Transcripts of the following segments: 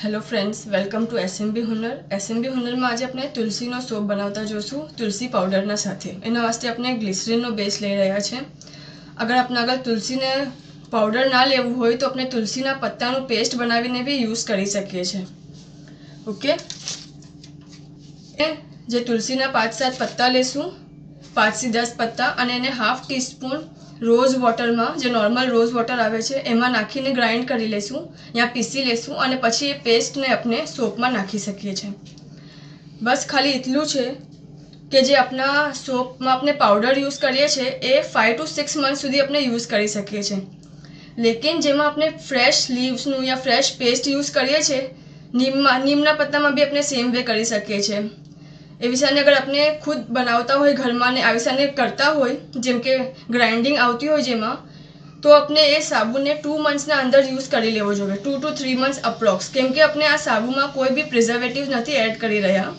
Hello friends, welcome to SMB Hunar. એસએમબી હુનરમાં આજે આપણે તુલસીનો સોપ બનાવતા જોશું, તુલસી પાવડરના સાથે. એના વાસ્તે આપણે ગ્લિસરીનનો બેઝ લઈ રહ્યા છે. અગર તુલસીને પાવડર ના લેવું હોય તો આપણે તુલસીના પત્તાનું પેસ્ટ બનાવીને બી યુઝ કરી શકીએ છીએ. ઓકે, જે તુલસીના 5-7 પત્તા લેશું, 5 થી 10 પત્તા, અને એને હાફ ટીસ્પૂન રોઝ વોટરમાં, જે નોર્મલ રોઝ વોટર આવે છે એમાં નાખીને ગ્રાઇન્ડ કરી લેશું યા પીસી લેશું, અને પછી એ પેસ્ટને આપણે સોપમાં નાખી શકીએ છીએ. બસ ખાલી એટલું છે કે જે આપણા સોપમાં આપણે પાવડર યુઝ કરીએ છીએ એ 5 to 6 મંથ સુધી આપણે યુઝ કરી શકીએ છીએ. લેકિન જેમાં આપણે ફ્રેશ લીવ્સનું યા ફ્રેશ પેસ્ટ યુઝ કરીએ છીએ, નીમના પત્તામાં બી આપણે સેમ વે કરી શકીએ છીએ. એ વિષયને અગર આપણે ખુદ બનાવતા હોય ઘરમાં ને આ વિષયને કરતા હોય, જેમ કે ગ્રાઇન્ડિંગ આવતી હોય જેમાં, તો આપણે એ સાબુને 2 મંથ્સના અંદર યુઝ કરી લેવો જોઈએ, 2 to 3 મંથ્સ અપ્રોક્સ. કેમ કે આપણે આ સાબુમાં કોઈ બી પ્રિઝર્વેટિવ નથી એડ કરી રહ્યા,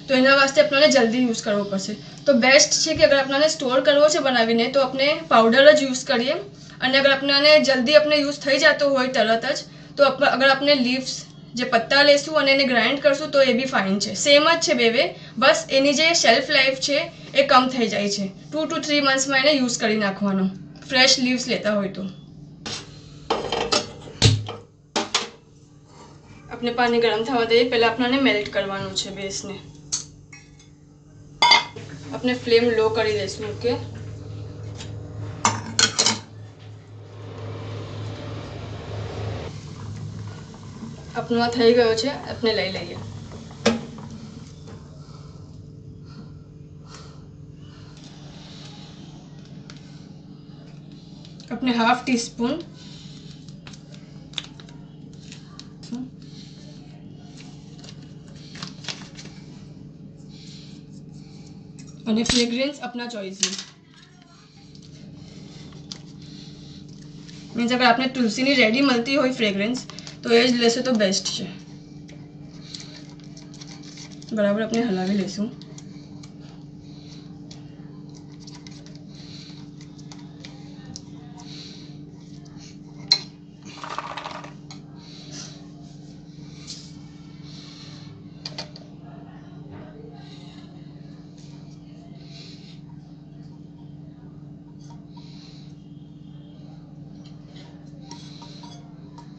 તો એના વાસ્તે આપણને જલ્દી યુઝ કરવો પડશે. તો બેસ્ટ છે કે અગર આપણને સ્ટોર કરવો છે બનાવીને તો આપણે પાવડર જ યુઝ કરીએ, અને અગર આપણને જલ્દી આપણે યુઝ થઈ જતો હોય તરત જ, તો અગર આપણે લીવ્સ જે પત્તા લેશું અને એને ગ્રાઇન્ડ કરશું તો એ બી ફાઇન છે. સેમ જ છે બે, બસ એની જે શેલ્ફ લાઈફ છે એ કમ થઈ જાય છે. 2 to 3 મંથ્સમાં એને યુઝ કરી નાખવાનો, ફ્રેશ લીવ્સ લેતા હોય તો. આપણે પાણી ગરમ થવા દઈએ, પહેલા આપણને મેલ્ટ કરવાનું છે બેસને. આપણે ફ્લેમ લો કરી દઈશું. ઓકે, આપણું આ થઈ ગયો છે, આપણે લઈ લઈએ. આપણે હાફ ટીસ્પૂન અને ફ્રેગ્રન્સ આપના ચોઈસની. મીન્સ અગર આપણે તુલસીની રેડી મળતી હોય ફ્રેગ્રન્સ તો એ જ લેશો તો બેસ્ટ છે. બરાબર આપણે હલાવી લઈશું.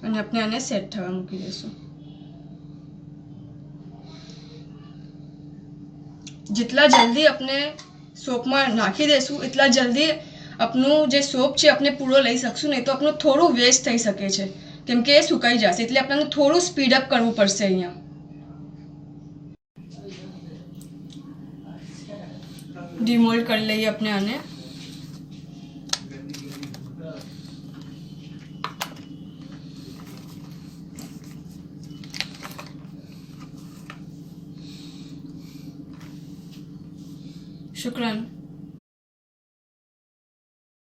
અને આપણે આને સેટ થવા મૂકી દઈશું. જેટલા જલ્દી આપણે સોપમાં નાખી દઈશું એટલા જલ્દી આપણું જે સોપ છે આપણે પૂરો લઈ શકશું. નહીં તો આપણું થોડું વેસ્ટ થઈ શકે છે, કેમ કે એ સુકાઈ જશે. એટલે આપણને થોડું સ્પીડઅપ કરવું પડશે. અહીંયા ડિમોલ્ડ કરી લઈએ આપણે આને. शुक्रान.